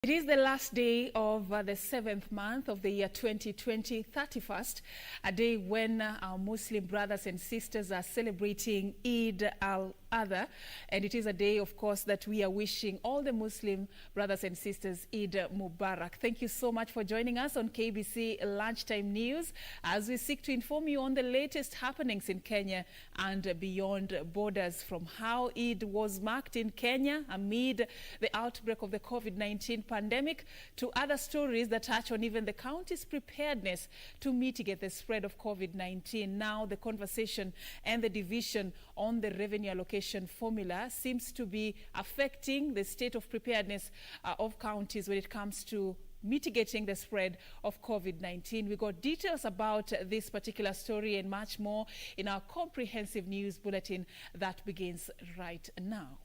It is the last day of the 7th month of the year 2020, 31st, a day when our Muslim brothers and sisters are celebrating Eid al-Adha. And it is a day, of course, that we are wishing all the Muslim brothers and sisters Eid Mubarak. Thank you so much for joining us on KBC Lunchtime News as we seek to inform you on the latest happenings in Kenya and beyond borders, from how Eid was marked in Kenya amid the outbreak of the COVID-19 pandemic to other stories that touch on even the county's preparedness to mitigate the spread of COVID-19. Now the conversation and the division on the revenue allocation formula seems to be affecting the state of preparedness of counties when it comes to mitigating the spread of COVID-19. We got details about this particular story and much more in our comprehensive news bulletin that begins right now.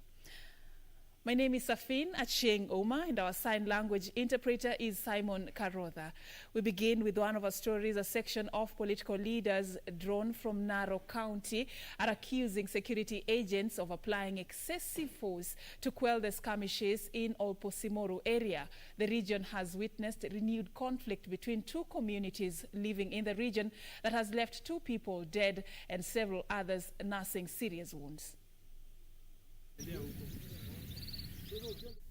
My name is Safin Achieng Oma, and our sign language interpreter is Simon Karotha. We begin with one of our stories. A section of political leaders drawn from Narok County are accusing security agents of applying excessive force to quell the skirmishes in Olposimoru area. The region has witnessed renewed conflict between two communities living in the region that has left 2 people dead and several others nursing serious wounds.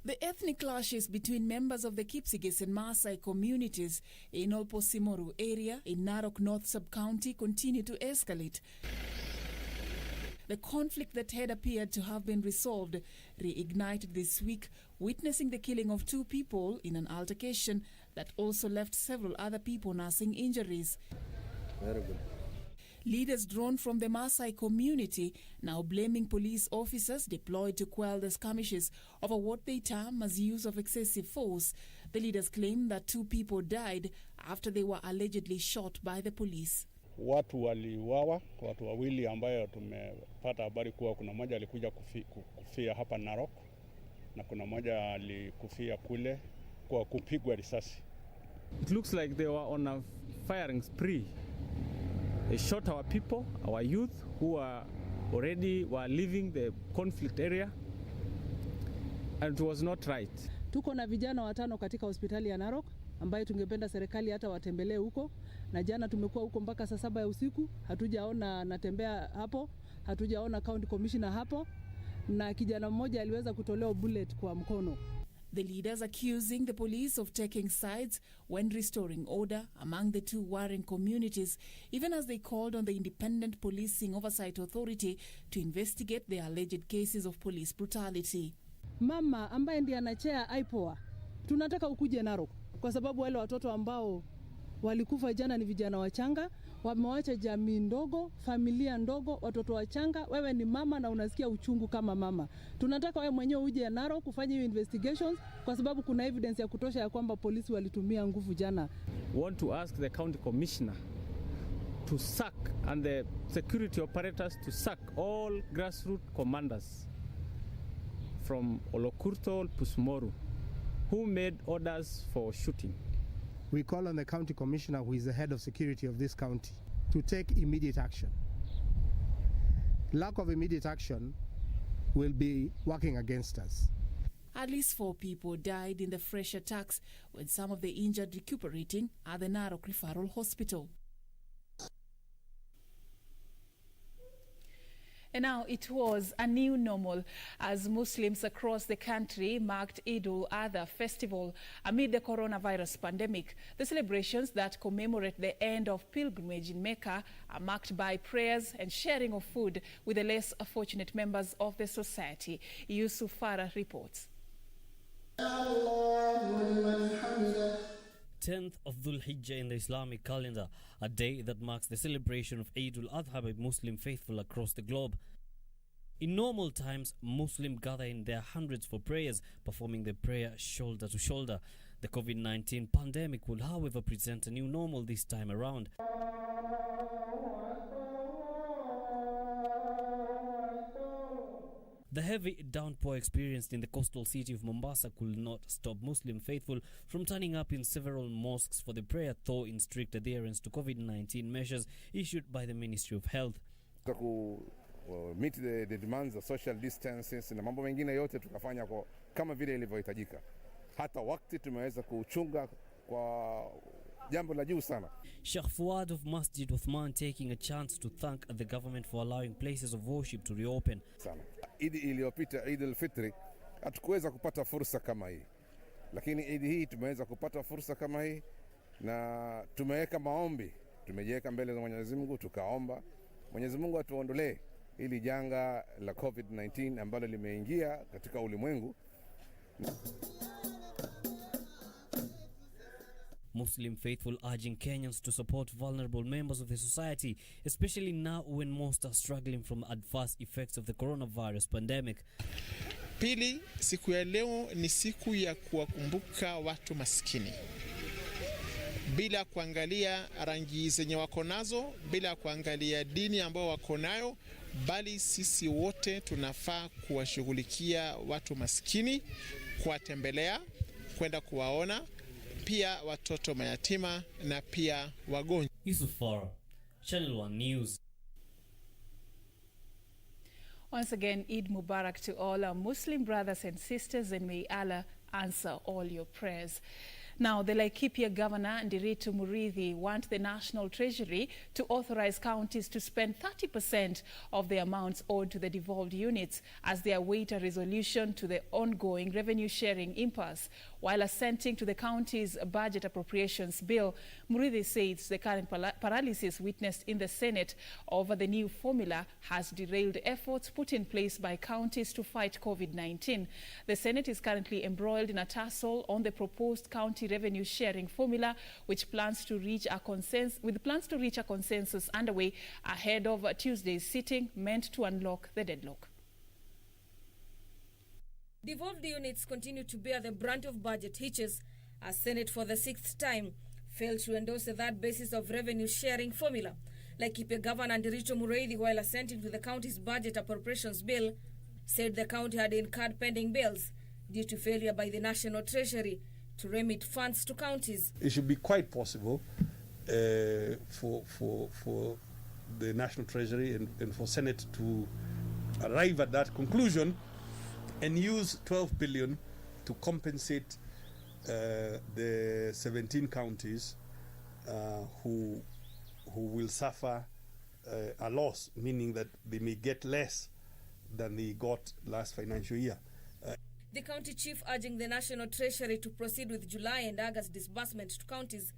The ethnic clashes between members of the Kipsigis and Maasai communities in Olposimoru area in Narok North Sub-County continue to escalate. The conflict that had appeared to have been resolved reignited this week, witnessing the killing of 2 people in an altercation that also left several other people nursing injuries. Very good. Leaders drawn from the Maasai community now blaming police officers deployed to quell the skirmishes over what they term as use of excessive force. The leaders claim that 2 people died after they were allegedly shot by the police. Watu waliuawa, watu wawili ambayo tumepata habari kuwa kuna mmoja alikuja kufia hapa Narok na kuna mmoja alikufia kule kwa kupigwa risasi. It looks like they were on a firing spree. They shot our people, our youth, who were leaving the conflict area, and it was not right. Tuko na vijana 5 katika hospitali ya Narok ambayo tungependa serikali hata watembelee huko, na jana tumekuwa huko mpaka saa 7 ya usiku, hatujaona natembea hapo, hatujaona county commissioner hapo, na kijana mmoja aliweza kutolewa bullet kwa mkono. The leaders accusing the police of taking sides when restoring order among the 2 warring communities, even as they called on the Independent Policing Oversight Authority to investigate the alleged cases of police brutality. Mama ambaye ndiye anachea IPOA, tunataka ukuje Narok kwa sababu wale watoto ambao walikufa jana ni vijana wachanga, wamewacha jamii ndogo, familia ndogo, watoto wachanga. Wewe ni mama na unasikia uchungu kama mama. Tunataka wewe mwenyewe uje Narok kufanya hiyo investigations kwa sababu kuna evidence ya kutosha ya kwamba polisi walitumia nguvu jana. Want to ask the county commissioner to sack and the security operators to sack all grassroots commanders from Olokurto, Pusmoru, who made orders for shooting. We call on the county commissioner, who is the head of security of this county, to take immediate action. Lack of immediate action will be working against us. At least 4 people died in the fresh attacks, with some of the injured recuperating at the Narok Referral Hospital. And now it was a new normal as Muslims across the country marked Eid al-Adha festival amid the coronavirus pandemic. The celebrations that commemorate the end of pilgrimage in Mecca are marked by prayers and sharing of food with the less fortunate members of the society. Yusuf Farah reports. 10th of Dhul Hijjah in the Islamic calendar, a day that marks the celebration of Eid al-Adha by Muslim faithful across the globe. In normal times, Muslims gather in their hundreds for prayers, performing the prayer shoulder to shoulder. The COVID-19 pandemic will, however, present a new normal this time around. The heavy downpour experienced in the coastal city of Mombasa could not stop Muslim faithful from turning up in several mosques for the prayer, though in strict adherence to COVID-19 measures issued by the Ministry of Health. Meet the demands of social distances na mambo mengine yote tukafanya kama vile ilivyohitajika. hata wakati tumeweza kuchunga kwa jambo la juu sana. Sheikh Fuad of Masjid Uthman taking a chance to thank the government for allowing places of worship to reopen. Sana. Idi iliyopita, Eid al-Fitr, hatukuweza kupata fursa kama hii. Lakini Idi hii tumeweza kupata fursa kama hii na tumeweka maombi. Tumejiweka mbele za Mwenyezi Mungu tukaomba Mwenyezi Mungu atuondolee hili janga la COVID-19 ambalo limeingia katika ulimwengu. Muslim faithful urging Kenyans to support vulnerable members of the society, especially now when most are struggling from adverse effects of the coronavirus pandemic. Pili, siku ya leo ni siku ya kuwakumbuka watu maskini. Bila kuangalia rangi zenye wako nazo, bila kuangalia dini ambao wako nayo, bali sisi wote tunafaa kuwashughulikia watu maskini, kuwatembelea, kwenda kuwaona, pia watoto mayatima na pia wagonjwa. Yusuf Farah, Channel 1 News. Once again, Eid Mubarak to all our Muslim brothers and sisters, and may Allah answer all your prayers. Now, the Laikipia Governor, Ndiritu Murithi, want the National Treasury to authorize counties to spend 30% of the amounts owed to the devolved units as they await a resolution to the ongoing revenue-sharing impasse. While assenting to the county's budget appropriations bill, Murithi says the current paralysis witnessed in the Senate over the new formula has derailed efforts put in place by counties to fight COVID-19. The Senate is currently embroiled in a tussle on the proposed county revenue sharing formula, which plans to reach a consensus underway ahead of Tuesday's sitting, meant to unlock the deadlock. Devolved units continue to bear the brunt of budget hitches as Senate for the 6th time failed to endorse the third basis of revenue sharing formula. Laikipia Governor Ndiritu Murithi, while assenting to the county's budget appropriations bill, said the county had incurred pending bills due to failure by the National Treasury to remit funds to counties. It should be quite possible for the National Treasury and for Senate to arrive at that conclusion and use 12 billion to compensate the 17 counties who will suffer a loss, meaning that they may get less than they got last financial year. The county chief urging the National Treasury to proceed with July and August disbursement to counties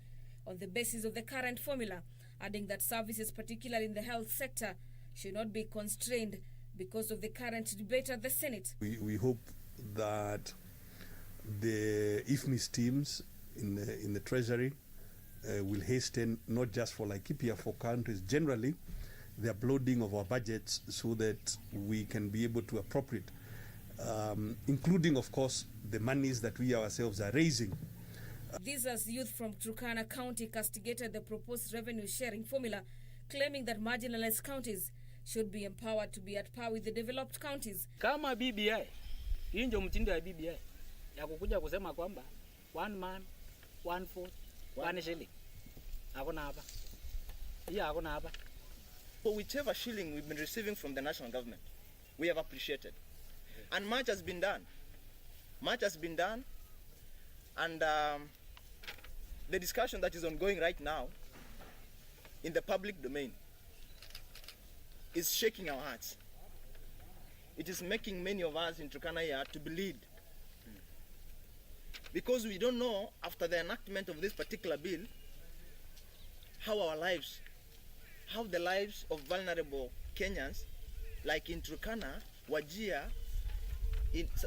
on the basis of the current formula, adding that services, particularly in the health sector, should not be constrained because of the current debate at the Senate. We hope that the IFMIS teams in the Treasury will hasten, not just for Laikipia, for countries generally, the uploading of our budgets so that we can be able to appropriate, including, of course, the monies that we ourselves are raising. This as youth from Turkana County castigated the proposed revenue sharing formula, claiming that marginalized counties should be empowered to be at par with the developed counties. Kama BBI, hii ndio mtindo ya BBI ya kukuja kusema kwamba one man, one vote, one shilling. Hakuna hapa. Hii hakuna hapa. For whichever shilling we've been receiving from the national government, we have appreciated. And much has been done. Much has been done. And the discussion that is ongoing right now in the public domain is shaking our hearts. It is making many of us in Turkana here to bleed. Because we don't know, after the enactment of this particular bill, how the lives of vulnerable Kenyans, like in Turkana, Wajir,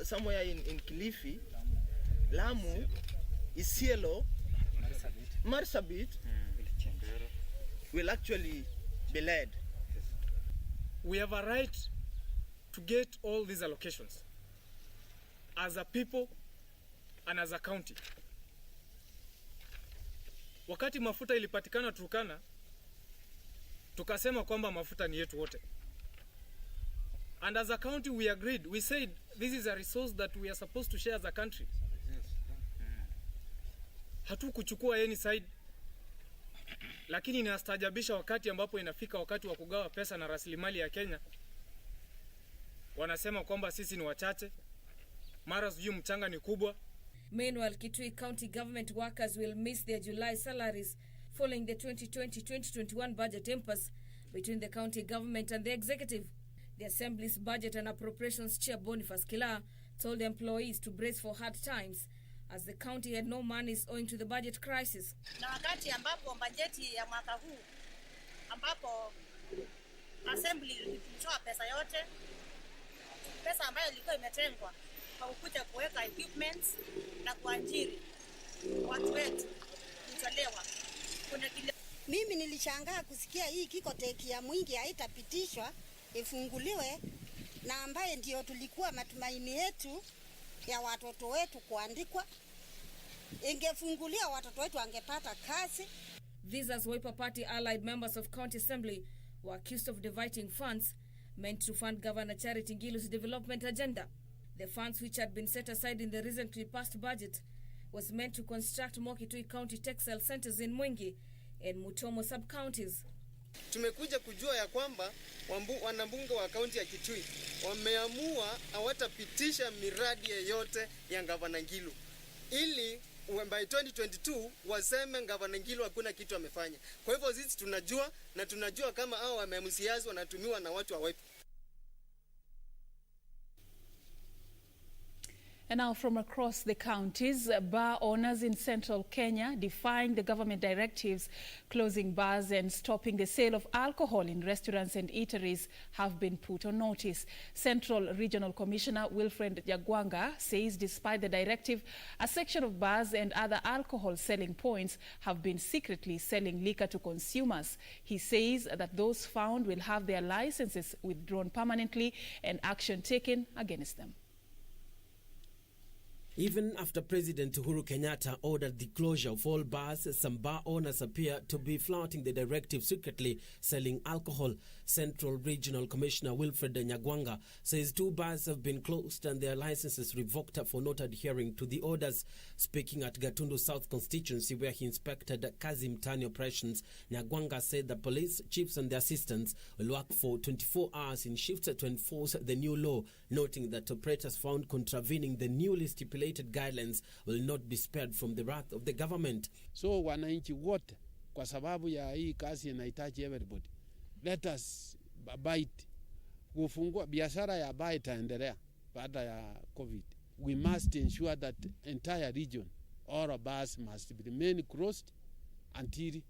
somewhere in Kilifi, Lamu, Isiolo, Marsabit, will actually be led. We have a right to get all these allocations as a people and as a county. Wakati mafuta ilipatikana Turkana, tukasema kwamba mafuta ni yetu wote. And as a county we agreed, we said this is a resource that we are supposed to share as a country. Hatu kuchukua any side. Lakini inastajabisha wakati ambapo inafika wakati wa kugawa pesa na rasilimali ya Kenya. Wanasema kwamba sisi ni wachache. Mara sijui mchanga ni kubwa. Meanwhile, Kitui County government workers will miss their July salaries following the 2020-2021 budget impasse between the county government and the executive. The Assembly's Budget and Appropriations Chair Boniface Kila told employees to brace for hard times as the county had no monies owing to the budget crisis. Na wakati ambapo bajeti ya mwaka huu ambapo Assembly ilitoa pesa yote, pesa ambayo ilikuwa imetengwa kwa kukuja kuweka equipments na kuajiri watu wetu kutolewa. Mimi nilishangaa kusikia hii kikoteki ya mwingi haitapitishwa ifunguliwe, na ambaye ndio tulikuwa matumaini yetu ya watoto wetu kuandikwa. Ingefungulia watoto wetu angepata kazi. These as Wiper Party allied members of County Assembly were accused of diverting funds meant to fund Governor Charity Ngilu's development agenda. The funds, which had been set aside in the recently passed budget, was meant to construct more Kitui County textile centers in Mwingi and Mutomo sub-counties. Tumekuja kujua ya kwamba wanabunge wa kaunti ya Kitui wameamua hawatapitisha miradi yoyote ya Gavana Ngilu, ili by 2022 waseme Gavana Ngilu hakuna kitu amefanya. Kwa hivyo sisi tunajua kama hao wamemsiazi wanatumiwa na watu wa Wiper. And now from across the counties, bar owners in central Kenya defying the government directives closing bars and stopping the sale of alcohol in restaurants and eateries have been put on notice. Central Regional Commissioner Wilfred Jagwanga says despite the directive, a section of bars and other alcohol selling points have been secretly selling liquor to consumers. He says that those found will have their licenses withdrawn permanently and action taken against them. Even after President Uhuru Kenyatta ordered the closure of all bars, some bar owners appear to be flouting the directive, secretly selling alcohol. Central Regional Commissioner Wilfred Nyagwanga says 2 bars have been closed and their licenses revoked for not adhering to the orders. Speaking at Gatundu South constituency, where he inspected Kazim Tani operations, Nyagwanga said the police chiefs and their assistants will work for 24 hours in shifts to enforce the new law, noting that operators found contravening the newly stipulated guidelines will not be spared from the wrath of the government. So wananchi wote, kwa sababu ya hii kazi inahitaji everybody, let us abide. Kufungua biashara ya bar itaendelea baada ya COVID. We must ensure that entire region, all of bars must remain closed until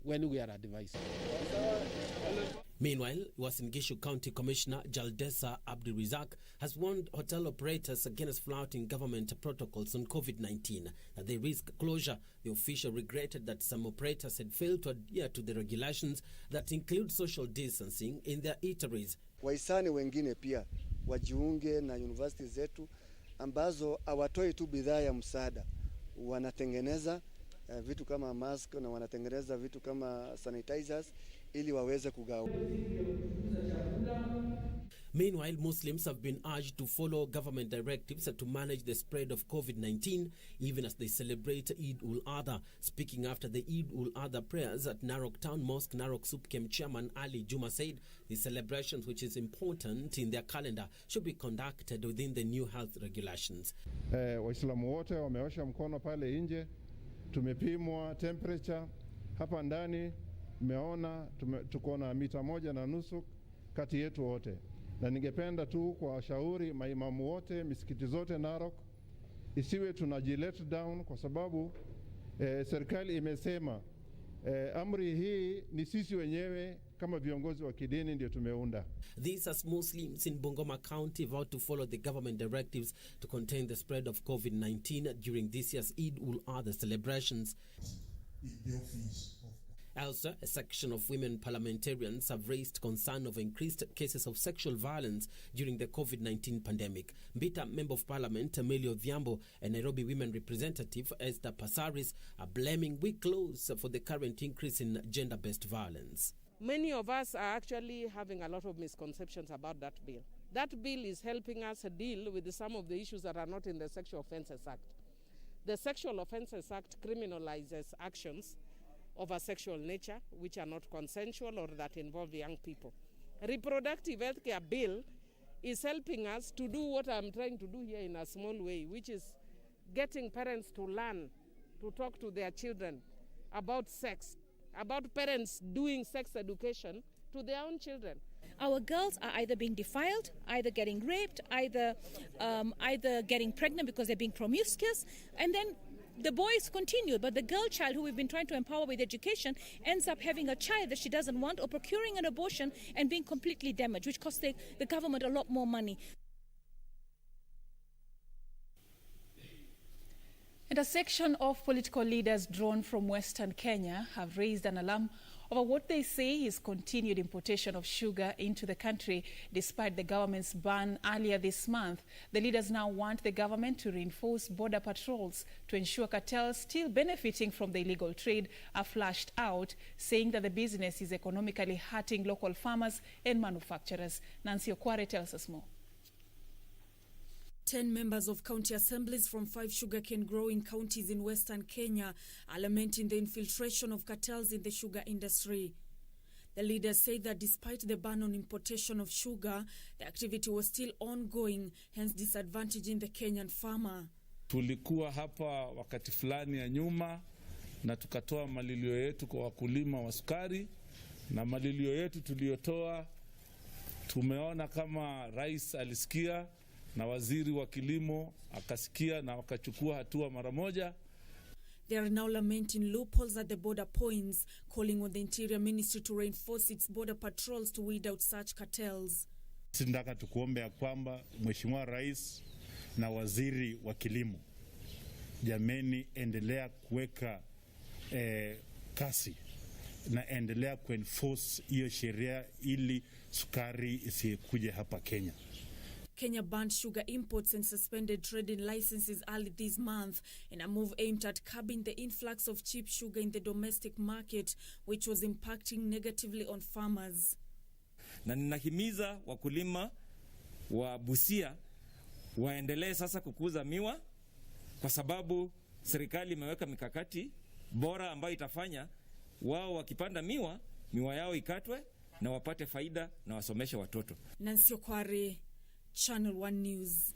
when we are advised. Meanwhile, Uasin Gishu County Commissioner Jaldesa Abdirizak has warned hotel operators against flouting government protocols on COVID-19, that they risk closure. The official regretted that some operators had failed to adhere to the regulations that include social distancing in their eateries. Wahisani wengine pia wajiunge na university zetu ambazo hawatoi tu bidhaa ya msaada, wanatengeneza vitu kama mask na wanatengeneza vitu kama sanitizers ili waweze kugawa. Meanwhile, Muslims have been urged to follow government directives to manage the spread of COVID-19, even as they celebrate Eid-ul-Adha. Speaking after the Eid-ul-Adha prayers at Narok Town Mosque, Narok SUPKEM Chairman Ali Juma said the celebrations, which is important in their calendar, should be conducted within the new health regulations. Waislamu wote wameosha mkono pale nje, tumepimwa temperature hapa ndani, meona tuko na mita 1.5 kati yetu wote. Na ningependa tu kwa washauri maimamu wote, misikiti zote Narok, isiwe tunajilet down kwa sababu serikali imesema amri hii ni sisi wenyewe kama viongozi wa kidini ndio tumeunda. These as Muslims in Bungoma County vowed to follow the government directives to contain the spread of COVID-19 during this year's Eid-ul-Adha celebrations. Also, a section of women parliamentarians have raised concern of increased cases of sexual violence during the COVID-19 pandemic. Mbita Member of Parliament Emilio Odhiambo and Nairobi Women Representative Esther Passaris are blaming weak laws for the current increase in gender-based violence. Many of us are actually having a lot of misconceptions about that bill. That bill is helping us deal with some of the issues that are not in the Sexual Offences Act. The Sexual Offences Act criminalizes actions of a sexual nature which are not consensual or that involve young people. Reproductive health care bill is helping us to do what I'm trying to do here in a small way, which is getting parents to learn to talk to their children about sex, about parents doing sex education to their own children. Our girls are either being defiled, either getting raped, either getting pregnant because they're being promiscuous, and then the boys continue, but the girl child who we've been trying to empower with education ends up having a child that she doesn't want, or procuring an abortion and being completely damaged, which costs the government a lot more money. And a section of political leaders drawn from Western Kenya have raised an alarm over what they say is continued importation of sugar into the country despite the government's ban earlier this month. The leaders now want the government to reinforce border patrols to ensure cartels still benefiting from the illegal trade are flushed out, saying that the business is economically hurting local farmers and manufacturers. Nancy Okware tells us more. 10 members of county assemblies from 5 sugarcane growing counties in Western Kenya are lamenting the infiltration of cartels in the sugar industry. The leaders say that despite the ban on importation of sugar, the activity was still ongoing, hence disadvantaging the Kenyan farmer. Tulikuwa hapa wakati fulani ya nyuma na tukatoa malilio yetu kwa wakulima wa sukari, na malilio yetu tuliyotoa tumeona kama rais alisikia na waziri wa kilimo akasikia na wakachukua hatua mara moja. They are now lamenting loopholes at the border points, calling on the Interior Ministry to reinforce its border patrols to weed out such cartels. Sindaka tukuombe ya kwamba Mheshimiwa Rais na waziri wa kilimo, jameni, endelea kuweka kasi na endelea kuenforce hiyo sheria ili sukari isikuje hapa Kenya. Kenya banned sugar imports and suspended trading licenses early this month in a move aimed at curbing the influx of cheap sugar in the domestic market, which was impacting negatively on farmers. Na ninahimiza wakulima wa Busia waendelee sasa kukuza miwa, kwa sababu serikali imeweka mikakati bora ambayo itafanya wao wakipanda miwa yao ikatwe na wapate faida na wasomeshe watoto. Nancy Okware, Channel 1 News.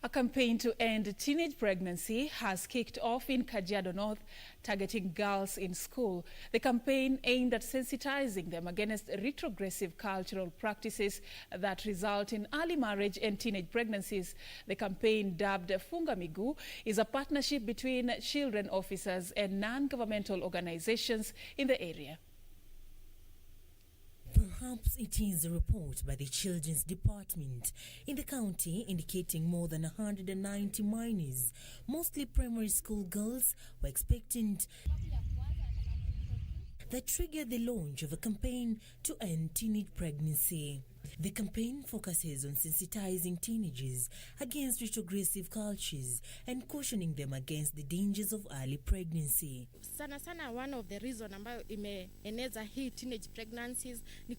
A campaign to end teenage pregnancy has kicked off in Kajiado North, targeting girls in school. The campaign aimed at sensitizing them against retrogressive cultural practices that result in early marriage and teenage pregnancies. The campaign, dubbed Funga Miguu, is a partnership between children officers and non-governmental organizations in the area. Perhaps it is a report by the Children's Department in the county indicating more than 190 minors, mostly primary school girls, were expectant, that triggered the launch of a campaign to end teenage pregnancy. The campaign focuses on sensitizing teenagers against retrogressive cultures and cautioning them against the dangers of early pregnancy. Sana one of the reason ambayo imeeneza hii teenage pregnancies ni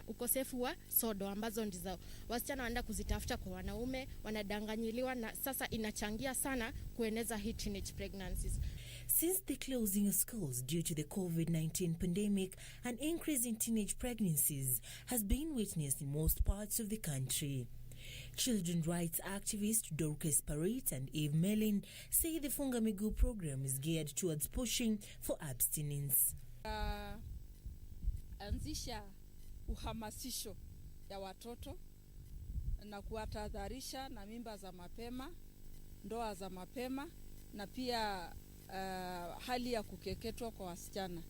ukosefu wa sodo ambazo ndizo wasichana wanaenda kuzitafuta kwa wanaume, wanadanganyiliwa, na sasa inachangia sana kueneza hii teenage pregnancies. Since the closing of schools due to the COVID-19 pandemic, an increase in teenage pregnancies has been witnessed in most parts of the country. Children rights activists Dorcas Parrott and Eve Mellin say the Funga Miguu program is geared towards pushing for abstinence. Anzisha uhamasisho ya watoto na kuwatahadharisha na mimba za mapema, ndoa za mapema, na pia hali ya kukeketwa kwa wasichana.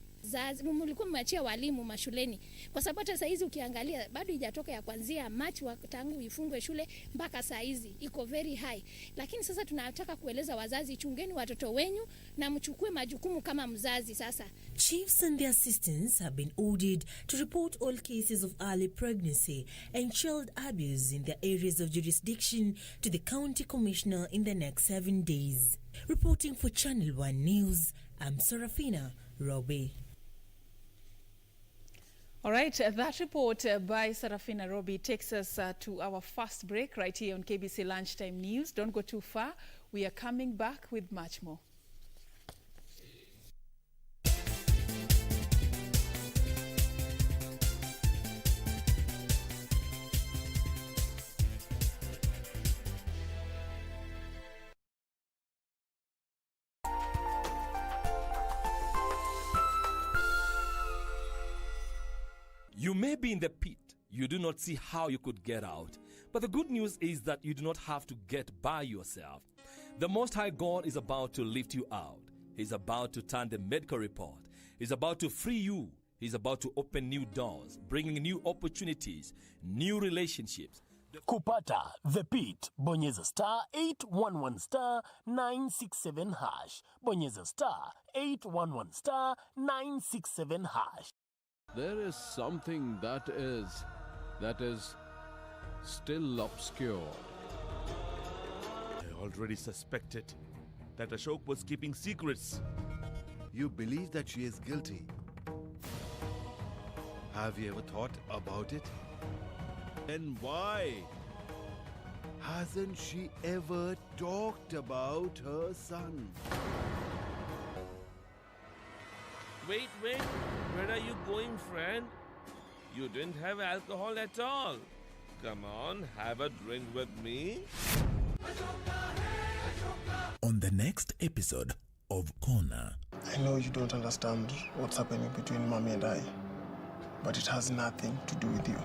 Mlikuwa mmeachia walimu mashuleni, kwa sababu hata saa hizi ukiangalia bado haijatoka ya kuanzia March tangu ifungwe shule mpaka saa hizi iko very high. Lakini sasa tunataka kueleza wazazi, chungeni watoto wenyu na mchukue majukumu kama mzazi sasa. Chiefs and their assistants have been ordered to report all cases of early pregnancy and child abuse in their areas of jurisdiction to the county commissioner in the next 7 days. Reporting for Channel 1 News, I'm Serafina Robbie. All right, that report by Serafina Robbie takes us to our first break right here on KBC Lunchtime News. Don't go too far. We are coming back with much more. You may be in the pit. You do not see how you could get out. But the good news is that you do not have to get by yourself. The Most High God is about to lift you out. He's about to turn the medical report. He's about to free you. He's about to open new doors, bringing new opportunities, new relationships. Kupata The Pit, bonyeza star 811 star 967 hash. Bonyeza star 811 star 967 hash. There is something that is still obscure. I already suspected that Ashok was keeping secrets. You believe that she is guilty? Have you ever thought about it? And why? Hasn't she ever talked about her son? Wait, where are you going, friend? You didn't have alcohol at all. Come on, have a drink with me. On the next episode of Corner. I know you don't understand what's happening between Mommy and I, but it has nothing to do with you.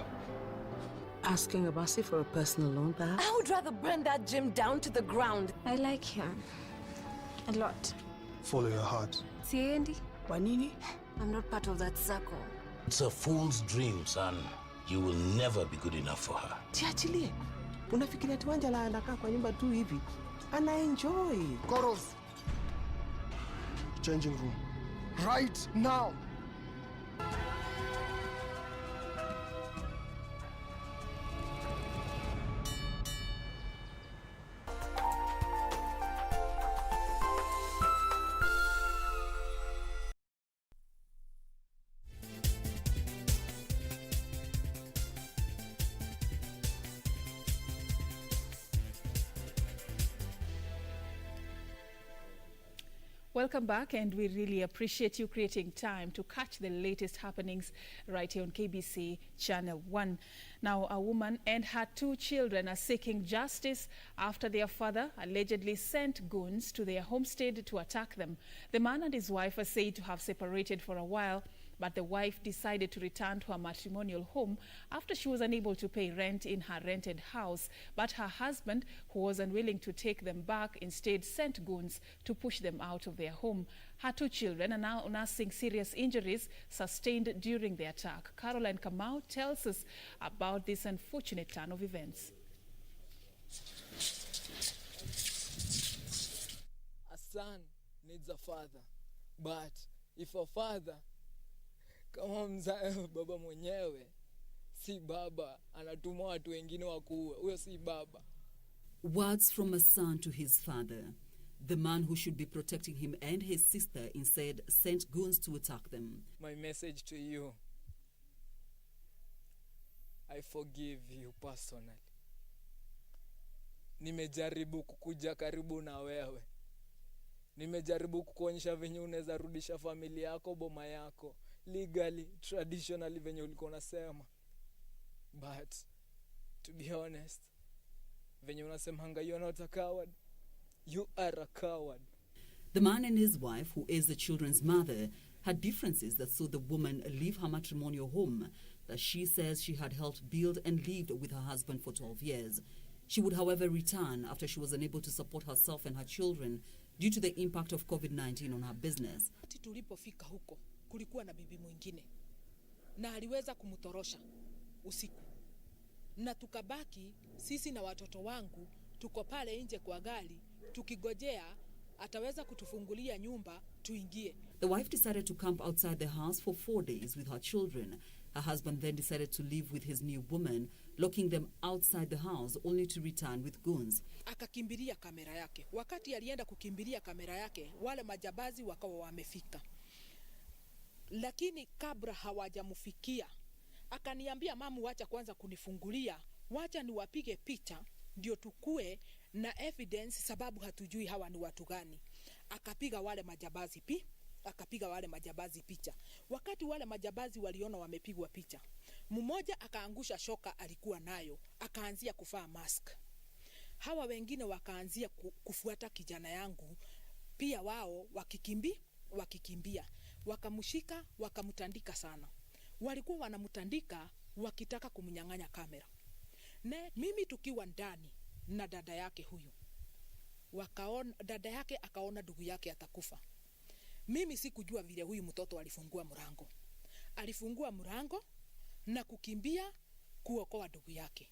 Asking Abasi for a personal loan, perhaps? I would rather burn that gym down to the ground. I like him. A lot. Follow your heart. Siendi? Wanini? I'm not part of that circle. It's a fool's dream, son. You will never be good enough for her. Tiachilie. Unafikiria Tiwanjala anakaa kwa nyumba tu hivi? Ana enjoy. Koros. Changing room. Right now. Welcome back, and we really appreciate you creating time to catch the latest happenings right here on KBC Channel 1. Now, a woman and her 2 children are seeking justice after their father allegedly sent goons to their homestead to attack them. The man and his wife are said to have separated for a while, but the wife decided to return to her matrimonial home after she was unable to pay rent in her rented house. But her husband, who was unwilling to take them back, instead sent goons to push them out of their home. Her 2 children are now nursing serious injuries sustained during the attack. Caroline Kamau tells us about this unfortunate turn of events. A son needs a father, but if a father kama mzae baba mwenyewe si baba, anatuma watu wengine wakuue, huyo si baba. Words from a son to his father. The man who should be protecting him and his sister instead sent goons to attack them. My message to you, I forgive you personally. Nimejaribu kukuja karibu na wewe. Nimejaribu kukuonyesha venye unaweza rudisha familia yako, boma yako, legally, traditionally venye ulikuwa unasema. But to be honest, venye unasemanga you're not a coward, you are a coward. The man and his wife, who is the children's mother, had differences that saw the woman leave her matrimonial home that she says she had helped build and lived with her husband for 12 years. She would, however, return after she was unable to support herself and her children due to the impact of COVID-19 on her business. Tulipofika huko, kulikuwa na bibi mwingine na aliweza kumtorosha usiku, na tukabaki sisi na watoto wangu tuko pale nje kwa gari tukigojea ataweza kutufungulia nyumba tuingie. The wife decided to camp outside the house for 4 days with her children. Her husband then decided to live with his new woman, locking them outside the house only to return with goons. Akakimbilia kamera yake. Wakati alienda kukimbilia kamera yake, wale majambazi wakawa wamefika. Lakini kabla hawajamfikia, akaniambia, mamu, wacha kwanza kunifungulia, wacha niwapige picha ndio tukue na evidence, sababu hatujui hawa ni watu gani. Akapiga wale majambazi picha. Wakati wale majambazi waliona wamepigwa picha, mmoja akaangusha shoka alikuwa nayo, akaanzia kuvaa mask. Hawa wengine wakaanzia kufuata kijana yangu, pia wao wakikimbia, wakamshika, wakamtandika sana. walikuwa wanamtandika wakitaka kumnyang'anya kamera. Na mimi tukiwa ndani na dada yake huyu, dada yake akaona ndugu yake atakufa. Mimi sikujua vile huyu mtoto alifungua mlango. Alifungua mlango na kukimbia kuokoa ndugu yake.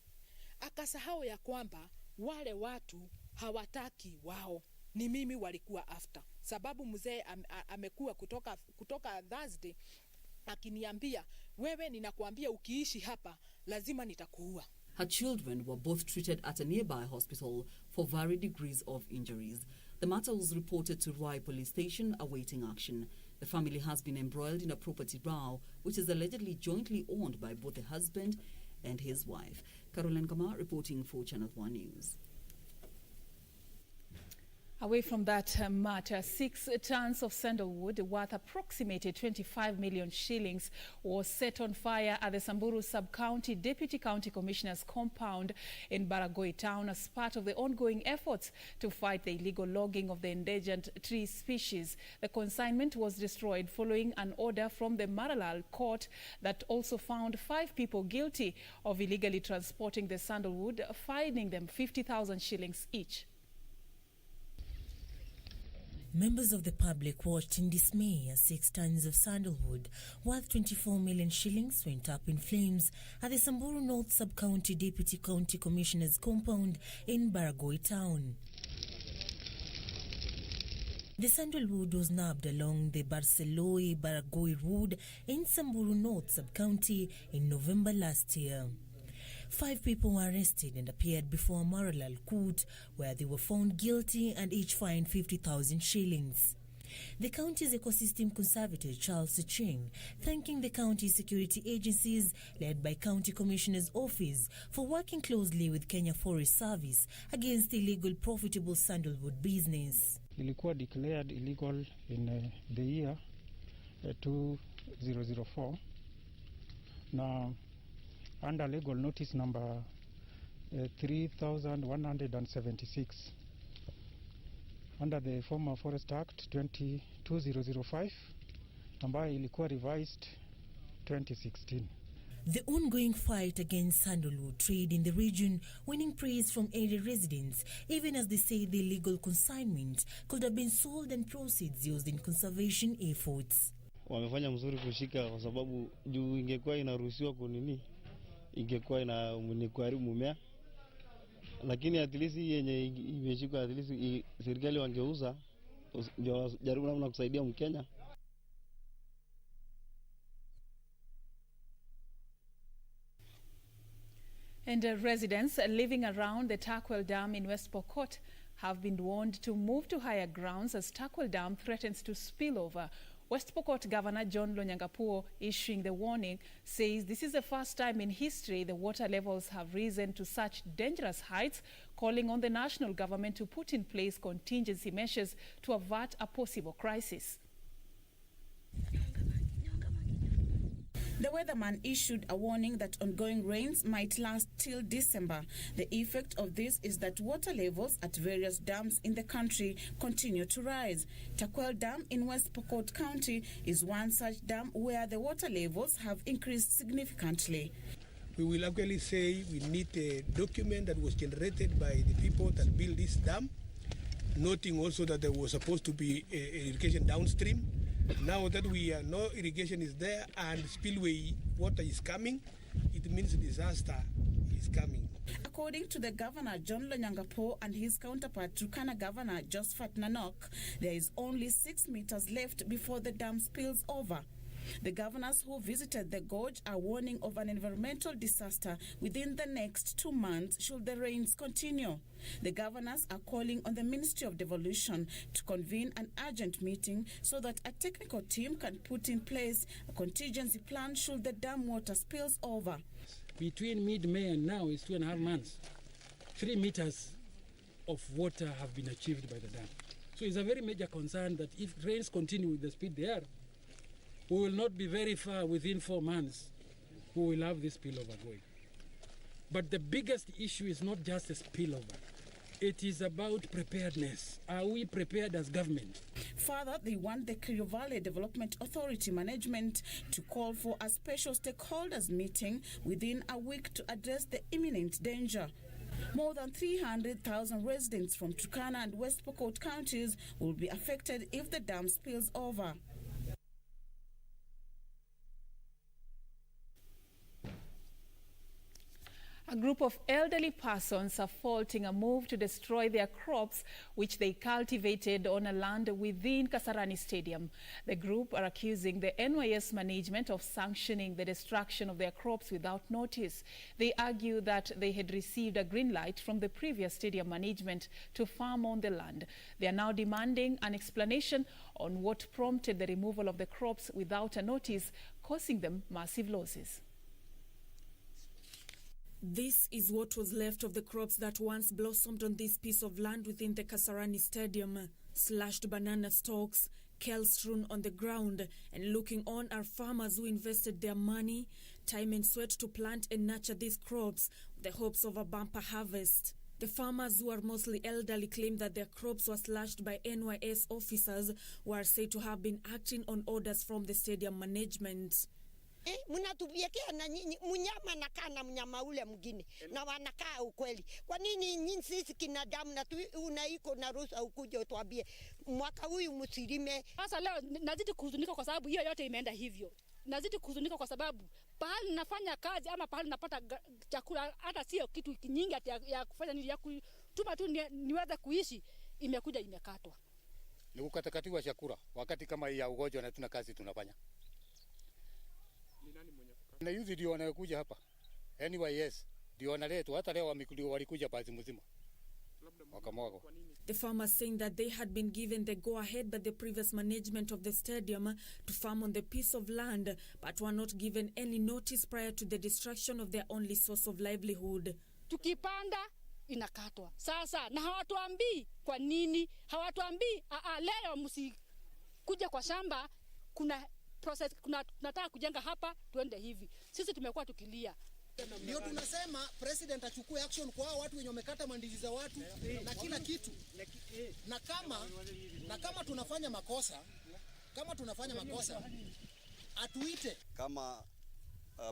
Akasahau ya kwamba wale watu hawataki wao, ni mimi walikuwa after. Sababu mzee amekuwa kutoka Thursday akiniambia, wewe ninakuambia ukiishi hapa lazima nitakuua. Her children were both treated at a nearby hospital for varied degrees of injuries. The matter was reported to Rai Police Station awaiting action. The family has been embroiled in a property row which is allegedly jointly owned by both the husband and his wife. Caroline Kamar reporting for Channel 1 News. Away from that matter, 6 tons of sandalwood worth approximately 25 million shillings was set on fire at the Samburu Sub-County Deputy County Commissioner's compound in Baragoi town as part of the ongoing efforts to fight the illegal logging of the endangered tree species. The consignment was destroyed following an order from the Maralal court that also found 5 people guilty of illegally transporting the sandalwood, fining them 50,000 shillings each. Members of the public watched in dismay as 6 tons of sandalwood worth 24 million shillings went up in flames at the Samburu North Sub-County Deputy County Commissioner's compound in Baragoi town. The sandalwood was nabbed along the Barceloi-Baragoi road in Samburu North Sub-County in November last year. 5 people were arrested and appeared before a Maralal court where they were found guilty and each fined 50,000 shillings. The county's ecosystem conservator Charles Cheng thanking the county security agencies led by County Commissioner's Office for working closely with Kenya Forest Service against illegal profitable sandalwood business. Ilikuwa declared illegal in the year 2004. Now, under legal notice number 3176 under the former Forest Act 2005 ambayo ilikuwa revised 2016. The ongoing fight against sandalwood trade in the region winning praise from area residents, even as they say the illegal consignment could have been sold and proceeds used in conservation efforts. Wamefanya mzuri kushika kwa sababu juu ingekuwa inaruhusiwa kunini ingekuwa inakuharibu mumea, lakini at least yenye imeshika at least serikali wangeuza ndio jaribu namna kusaidia Mkenya. And residents living around the Takwel Dam in West Pokot have been warned to move to higher grounds as Takwel Dam threatens to spill over. West Pokot Governor John Lonyangapuo, issuing the warning, says this is the first time in history the water levels have risen to such dangerous heights, calling on the national government to put in place contingency measures to avert a possible crisis. The weatherman issued a warning that ongoing rains might last till December. The effect of this is that water levels at various dams in the country continue to rise. Takwel Dam in West Pokot County is one such dam where the water levels have increased significantly. We will actually say we need a document that was generated by the people that built this dam, noting also that there was supposed to be irrigation downstream. Now that no irrigation is there and spillway water is coming, it means disaster is coming. According to the Governor John Lonyangapuo and his counterpart Turkana Governor Josephat Nanok, there is only 6 meters left before the dam spills over. The governors who visited the gorge are warning of an environmental disaster within the next 2 months should the rains continue. The governors are calling on the Ministry of Devolution to convene an urgent meeting so that a technical team can put in place a contingency plan should the dam water spills over. Between mid-May and now is 2.5 months. 3 meters of water have been achieved by the dam. So it's a very major concern that if rains continue with the speed they are, we will not be very far within 4 months. We will have this spillover going. But the biggest issue is not just a spillover. It is about preparedness. Are we prepared as government? Further, they want the Kerio Valley Development Authority management to call for a special stakeholders meeting within a week to address the imminent danger. More than 300,000 residents from Turkana and West Pokot counties will be affected if the dam spills over. A group of elderly persons are faulting a move to destroy their crops which they cultivated on a land within Kasarani Stadium. The group are accusing the NYS management of sanctioning the destruction of their crops without notice. They argue that they had received a green light from the previous stadium management to farm on the land. They are now demanding an explanation on what prompted the removal of the crops without a notice, causing them massive losses. This is what was left of the crops that once blossomed on this piece of land within the Kasarani Stadium. Slashed banana stalks, kale strewn on the ground, and looking on are farmers who invested their money, time and sweat to plant and nurture these crops with the hopes of a bumper harvest. The farmers, who are mostly elderly, claim that their crops were slashed by NYS officers who are said to have been acting on orders from the stadium management. Mnatubiekea na nyinyi mnyama nakaa na mnyama ule mwingine na wanakaa ukweli. Kwa nini nyinyi sisi kinadamu na unaiko na ruhusa ukuje utuambie mwaka huyu msilime? Sasa leo nazidi kuhuzunika kwa sababu hiyo yote imeenda hivyo. Nazidi kuhuzunika kwa sababu pahali nafanya kazi ama pahali napata chakula, hata sio kitu nyingi ya kufanya nini, ya kutuma tu niweze kuishi, imekuja imekatwa. Ni kukatakatiwa chakula wakati kama hii ya ugonjwa na tuna kazi tunafanya. Na yuzi ndio wanakuja hapa. NYS ndio wanaletwa, hata leo walikuja baadhi mzima. Wakamwaga. The farmers saying that they had been given the go-ahead by the previous management of the stadium to farm on the piece of land, but were not given any notice prior to the destruction of their only source of livelihood. Tukipanda inakatwa. Sasa na hawatuambii kwa nini? Hawatuambii leo msikuja kwa shamba, kuna process, tunataka kujenga hapa tuende hivi. Sisi tumekuwa tukilia. Ndio tunasema president achukue action kwa hao watu wenye wamekata mandizi za watu na kila kitu. Na kama tunafanya makosa, atuite. Kama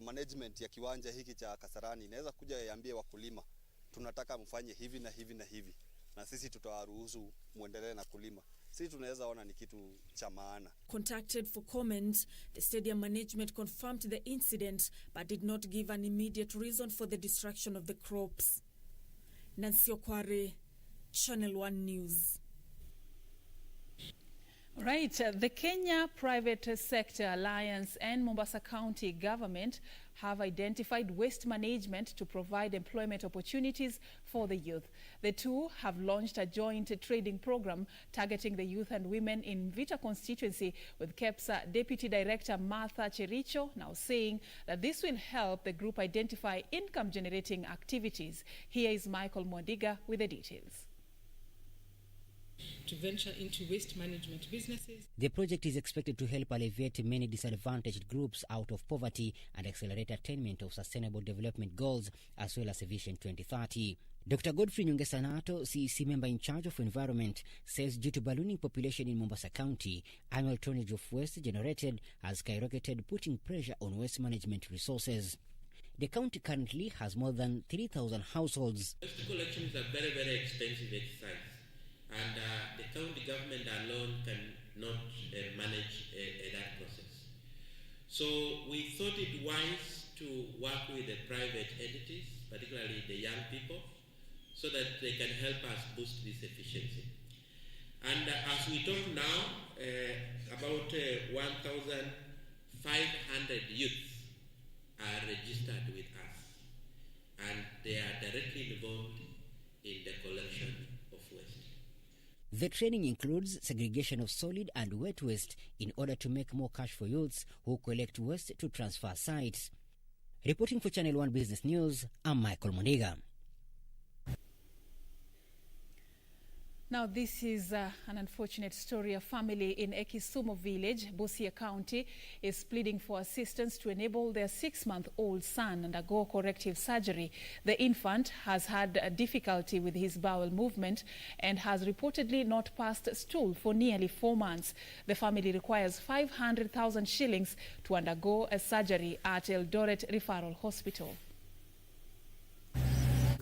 management ya kiwanja hiki cha Kasarani inaweza kuja iambie wakulima tunataka mfanye hivi na hivi na hivi, na sisi tutawaruhusu muendelee na kulima. Sisi tunaweza ona ni kitu cha maana. Contacted for comment, the stadium management confirmed the incident but did not give an immediate reason for the destruction of the crops. Nancy Okware, Channel 1 News. Right, the Kenya Private Sector Alliance and Mombasa County Government have identified waste management to provide employment opportunities for the youth. The two have launched a joint trading program targeting the youth and women in Vita constituency, with KEPSA Deputy Director Martha Chericho now saying that this will help the group identify income-generating activities. Here is Michael Mwandiga with the details. To venture into waste management businesses. The project is expected to help alleviate many disadvantaged groups out of poverty and accelerate attainment of sustainable development goals as well as Vision 2030. Dr. Godfrey Nyongesa-Nato, CEC member in charge of environment, says due to ballooning population in Mombasa County, annual tonnage of waste generated has skyrocketed, putting pressure on waste management resources. The county currently has more than 3,000 households. Waste collection is a very, very expensive exercise. And the county government alone cannot manage that process. So we thought it wise to work with the private entities, particularly the young people, so that they can help us boost this efficiency. And as we talk now, about 1,500 youths are registered with us, and they are directly involved in the collection of waste. The training includes segregation of solid and wet waste in order to make more cash for youths who collect waste to transfer sites. Reporting for Channel 1 Business News, I'm Michael Moniga. Now, this is an unfortunate story. A family in Ekisumu village, Busia County, is pleading for assistance to enable their 6-month-old son undergo corrective surgery. The infant has had difficulty with his bowel movement and has reportedly not passed stool for nearly 4 months. The family requires 500,000 shillings to undergo a surgery at Eldoret Referral Hospital.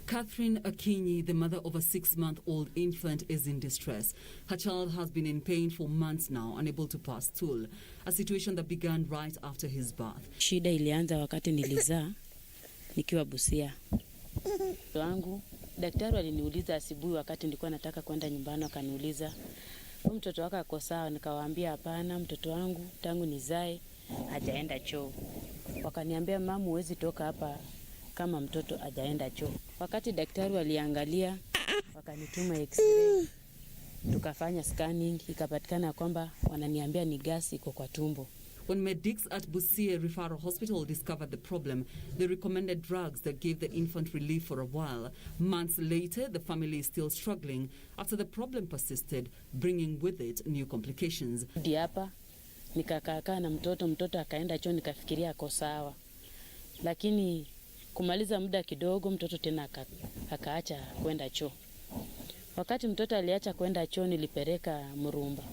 Catherine Akinyi, the mother of a 6-month-old infant, is in distress. Her child has been in pain for months now, unable to pass stool, a situation that began right after his birth. Shida ilianza wakati nilizaa nikiwa Busia. Wangu daktari aliniuliza asubuhi wakati nilikuwa nataka kwenda nyumbani, akaniuliza mtoto wako ako sawa? Nikawaambia hapana, mtoto wangu tangu nizae hajaenda choo. Wakaniambia mama, huwezi toka hapa kama mtoto hajaenda choo. Wakati daktari waliangalia, wakanituma x-ray, tukafanya scanning, ikapatikana kwamba wananiambia ni gasi iko kwa tumbo. When medics at Busia Referral Hospital discovered the problem, they recommended drugs that gave the infant relief for a while. Months later, the family is still struggling after the problem persisted, bringing with it new complications. Hapa nikakaa na mtoto akaenda choo, nikafikiria ako sawa. Lakini kumaliza muda kidogo, mtoto tena akaacha kwenda choo. Wakati mtoto aliacha kwenda choo, nilipeleka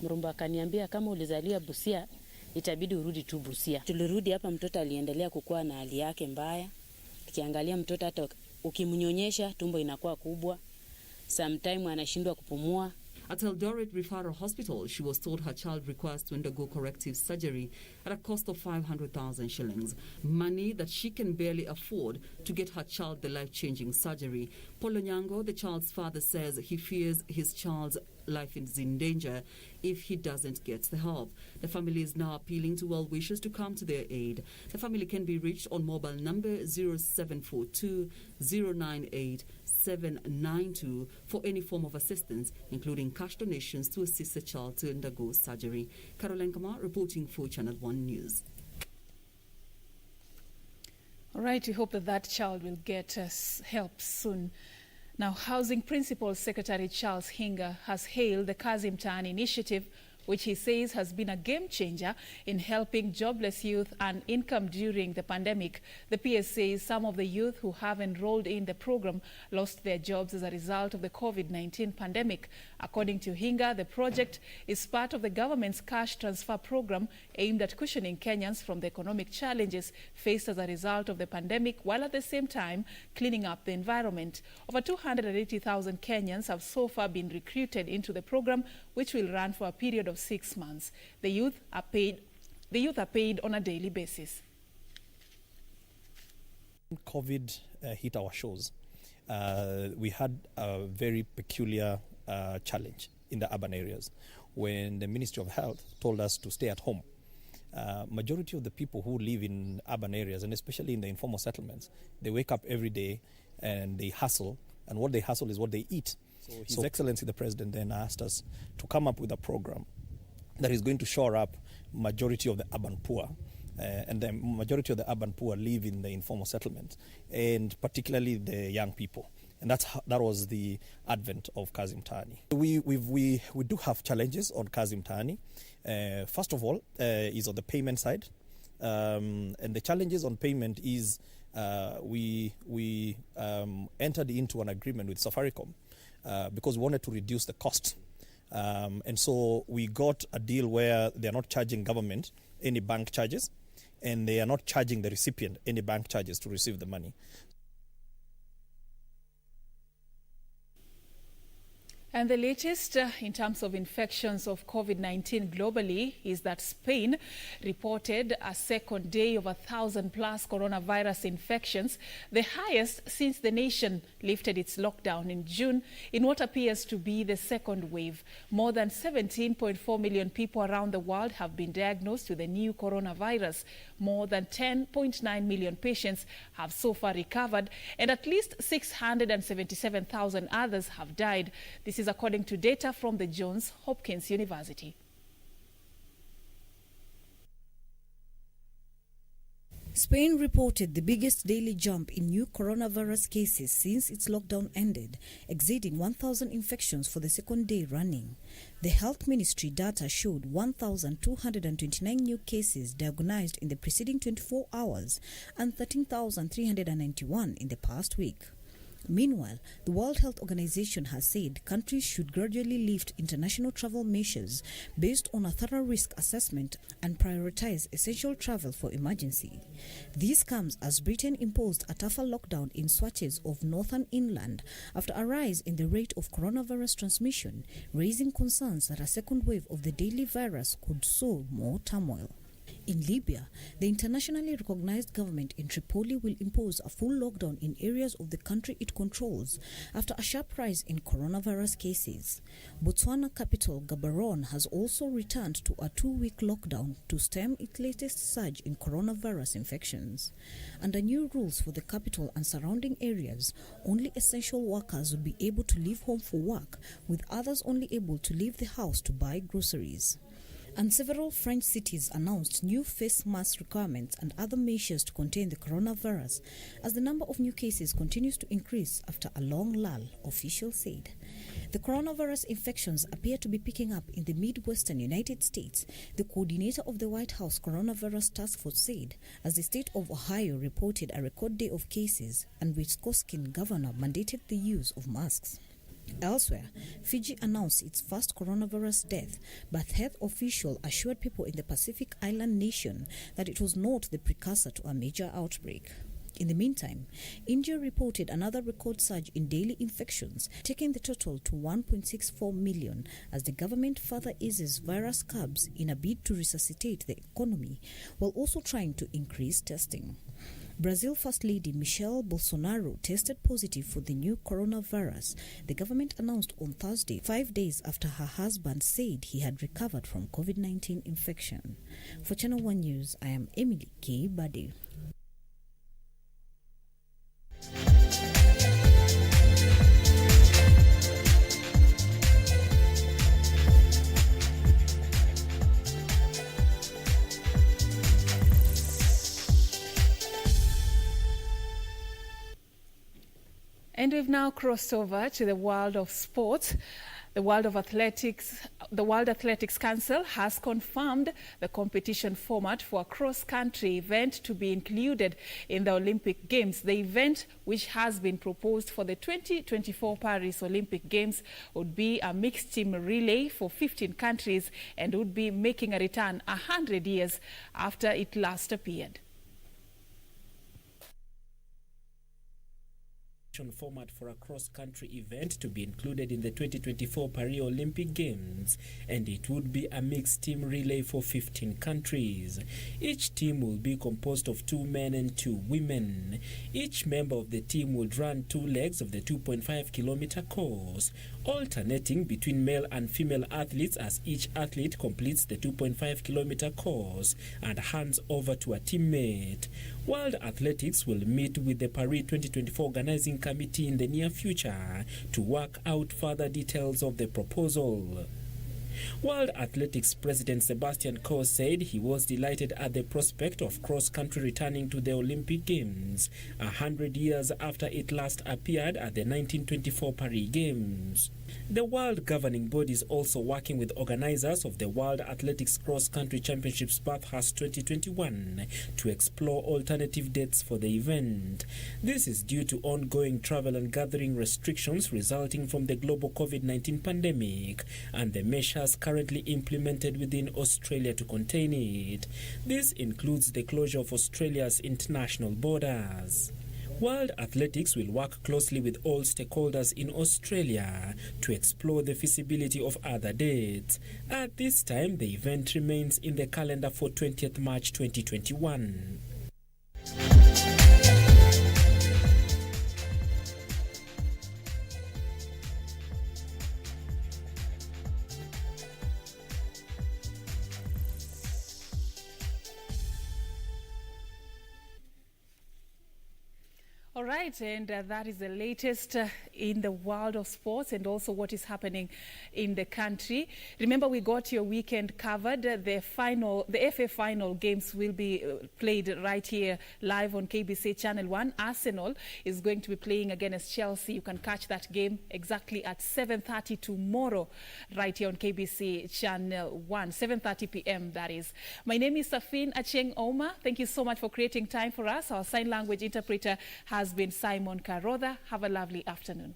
Murumba akaniambia kama ulizalia Busia itabidi urudi tu Busia. Tulirudi hapa, mtoto aliendelea kukua na hali yake mbaya. Tukiangalia mtoto hata ukimnyonyesha tumbo inakuwa kubwa. Sometime anashindwa kupumua. At Eldoret Referral Hospital, she was told her child requires to undergo corrective surgery at a cost of 500,000 shillings, money that she can barely afford to get her child the life-changing surgery. Polo Nyango, the child's father, says he fears his child's life is in danger if he doesn't get the help. The family is now appealing to well-wishers to come to their aid. The family can be reached on mobile number 0742 098 792 for any form of assistance, including cash donations to assist the child to undergo surgery. Caroline Kamar reporting for Channel 1 News. All right, we hope that child will get help soon. Now, Housing Principal Secretary Charles Hinga has hailed the Kazi Mtaani initiative, which he says has been a game changer in helping jobless youth earn income during the pandemic. The PS says some of the youth who have enrolled in the program lost their jobs as a result of the COVID-19 pandemic. According to Hinga, the project is part of the government's cash transfer program aimed at cushioning Kenyans from the economic challenges faced as a result of the pandemic, while at the same time cleaning up the environment. Over 280,000 Kenyans have so far been recruited into the program, which will run for a period of 6 months. The youth are paid on a daily basis. COVID hit our shores. We had a very peculiar challenge in the urban areas when the Ministry of Health told us to stay at home. Majority of the people who live in urban areas, and especially in the informal settlements, they wake up every day and they hustle, and what they hustle is what they eat. So His Excellency the President then asked us to come up with a program that is going to shore up majority of the urban poor. And the majority of the urban poor live in the informal settlements, and particularly the young people. And that was the advent of Kazi Mtaani. We do have challenges on Kazi Mtaani. First of all, is on the payment side. And the challenges on payment is we entered into an agreement with Safaricom because we wanted to reduce the cost. And so we got a deal where they are not charging government any bank charges, and they are not charging the recipient any bank charges to receive the money. And the latest in terms of infections of COVID-19 globally is that Spain reported a second day of 1,000+ coronavirus infections, the highest since the nation lifted its lockdown in June in what appears to be the second wave. More than 17.4 million people around the world have been diagnosed with the new coronavirus. More than 10.9 million patients have so far recovered, and at least 677,000 others have died. This is according to data from the Johns Hopkins University. Spain reported the biggest daily jump in new coronavirus cases since its lockdown ended, exceeding 1,000 infections for the second day running. The health ministry data showed 1,229 new cases diagnosed in the preceding 24 hours and 13,391 in the past week. Meanwhile, the World Health Organization has said countries should gradually lift international travel measures based on a thorough risk assessment and prioritize essential travel for emergency. This comes as Britain imposed a tougher lockdown in swatches of northern England after a rise in the rate of coronavirus transmission, raising concerns that a second wave of the deadly virus could sow more turmoil. In Libya, the internationally recognized government in Tripoli will impose a full lockdown in areas of the country it controls after a sharp rise in coronavirus cases. Botswana capital Gaborone has also returned to a 2-week lockdown to stem its latest surge in coronavirus infections. Under new rules for the capital and surrounding areas, only essential workers will be able to leave home for work, with others only able to leave the house to buy groceries. And several French cities announced new face mask requirements and other measures to contain the coronavirus as the number of new cases continues to increase after a long lull, officials said. The coronavirus infections appear to be picking up in the Midwestern United States, the coordinator of the White House Coronavirus Task Force said, as the state of Ohio reported a record day of cases and Wisconsin governor mandated the use of masks. Elsewhere, Fiji announced its first coronavirus death, but health officials assured people in the Pacific island nation that it was not the precursor to a major outbreak. In the meantime, India reported another record surge in daily infections, taking the total to 1.64 million as the government further eases virus curbs in a bid to resuscitate the economy, while also trying to increase testing. Brazil First Lady Michelle Bolsonaro tested positive for the new coronavirus, the government announced on Thursday, 5 days after her husband said he had recovered from COVID-19 infection. For Channel 1 News, I am Emily K. Bade. And we've now crossed over to the world of sports. The World Athletics Council has confirmed the competition format for a cross-country event to be included in the Olympic Games. The event, which has been proposed for the 2024 Paris Olympic Games, would be a mixed team relay for 15 countries and would be making a return 100 years after it last appeared. Format for a cross-country event to be included in the 2024 Paris Olympic Games, and it would be a mixed team relay for 15 countries. Each team will be composed of 2 men and 2 women. Each member of the team would run 2 legs of the 2.5-kilometer course, alternating between male and female athletes as each athlete completes the 2.5-kilometer course and hands over to a teammate. World Athletics will meet with the Paris 2024 Organizing Committee in the near future to work out further details of the proposal. World Athletics President Sebastian Coe said he was delighted at the prospect of cross-country returning to the Olympic Games 100 years after it last appeared at the 1924 Paris Games. The world governing body is also working with organizers of the World Athletics Cross-Country Championships Bathurst 2021 to explore alternative dates for the event. This is due to ongoing travel and gathering restrictions resulting from the global COVID-19 pandemic and the measures currently implemented within Australia to contain it. This includes the closure of Australia's international borders. World Athletics will work closely with all stakeholders in Australia to explore the feasibility of other dates. At this time, the event remains in the calendar for 20th March 2021. All right, and that is the latest in the world of sports and also what is happening in the country. Remember, we got your weekend covered. The FA final games will be played right here live on KBC Channel 1. Arsenal is going to be playing against Chelsea. You can catch that game exactly at 7:30 tomorrow right here on KBC Channel 1, 7:30 p.m. that is. My name is Safin Acheng Oma. Thank you so much for creating time for us. Our sign language interpreter has been Simon Karodha. Have a lovely afternoon.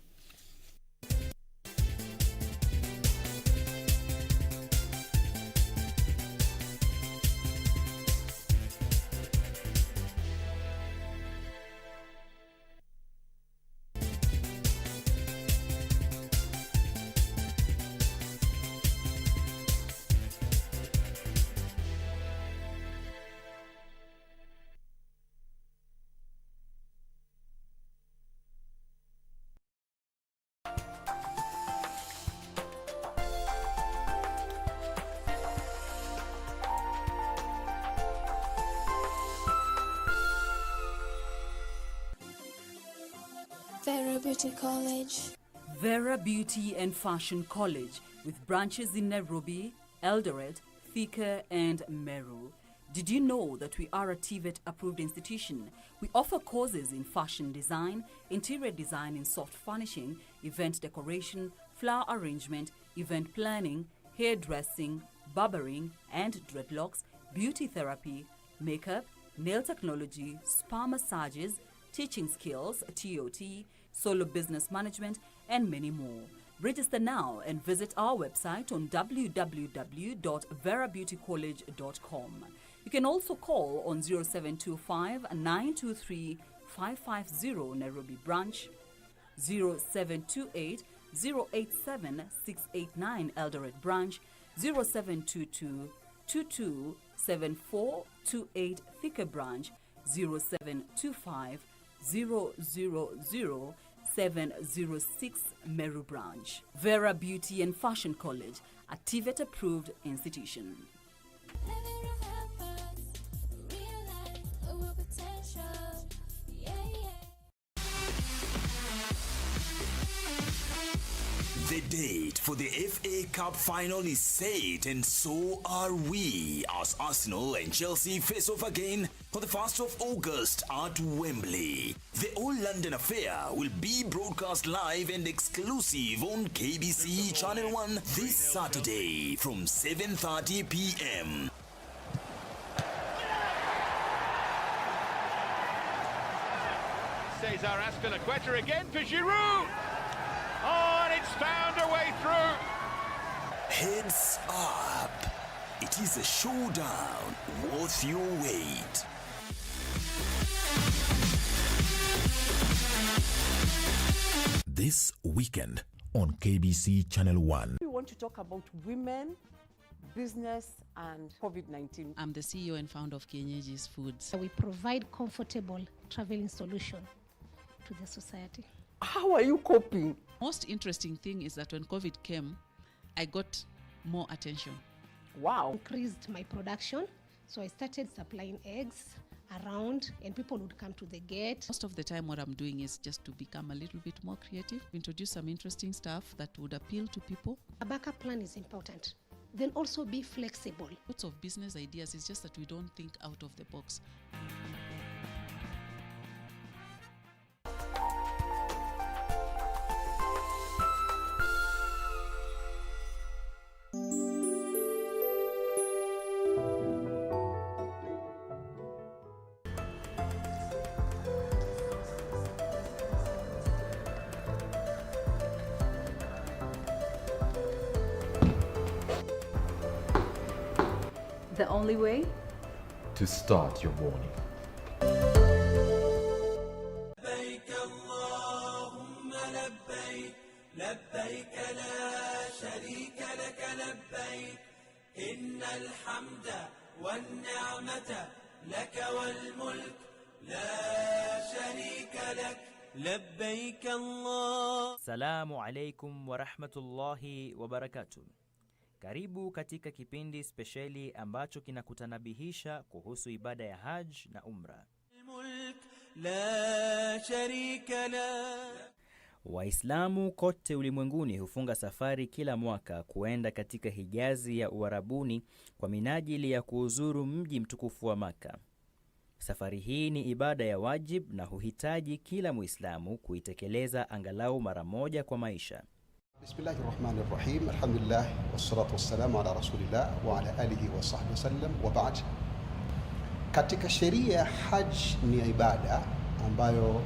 Vera Beauty College. Vera Beauty and Fashion College, with branches in Nairobi, Eldoret, Thika and Meru. Did you know that we are a TVET approved institution? We offer courses in fashion design, interior design and soft furnishing, event decoration, flower arrangement, event planning, hairdressing, barbering and dreadlocks, beauty therapy, makeup, nail technology, spa massages, teaching skills, TOT, solo business management, and many more. Register now and visit our website on www.verabeautycollege.com. You can also call on 0725 923 550 Nairobi branch, 0728 087 689 Eldoret branch, 0722 22 7428 Thika branch, 0725 000-706 Meru branch. Vera Beauty and Fashion College, a TVET approved institution. The date for the FA Cup final is set, and so are we, as Arsenal and Chelsea face off again on the 1st of August at Wembley. The All London affair will be broadcast live and exclusive on KBC Channel 1 this Saturday from 7:30 p.m. Cesar Azpilicueta again for Giroud. Oh, and it's found a way through. Heads up. It is a showdown worth your wait. This weekend on KBC Channel 1. We want to talk about women, business and COVID-19. I'm the CEO and founder of Kienyeji's Foods. We provide comfortable traveling solution to the society. How are you coping? Most interesting thing is that when COVID came, I got more attention. Wow. Increased my production, so I started supplying eggs around and people would come to the gate. Most of the time what I'm doing is just to become a little bit more creative, introduce some interesting stuff that would appeal to people. A backup plan is important. Then also be flexible. Lots of business ideas, it's just that we don't think out of the box. The only way to start your morning. لبيك اللهم لبيك لبيك لا شريك لك لبيك إن الحمد والنعمة لك والملك لا شريك لك لبيك الله. Salamu alaikum wa rahmatullahi wa barakatuh. Karibu katika kipindi spesheli ambacho kinakutanabihisha kuhusu ibada ya Hajj na Umra. Waislamu kote ulimwenguni hufunga safari kila mwaka kuenda katika Hijazi ya Uarabuni kwa minajili ya kuuzuru mji mtukufu wa Maka. Safari hii ni ibada ya wajib na huhitaji kila Muislamu kuitekeleza angalau mara moja kwa maisha. Bismillahirrahmanirrahim. Alhamdulillah wassalatu wassalamu ala rasulillah wa ala alihi wa sahbihi wasallam wa ba'd. Katika sheria, haj ni ibada ambayo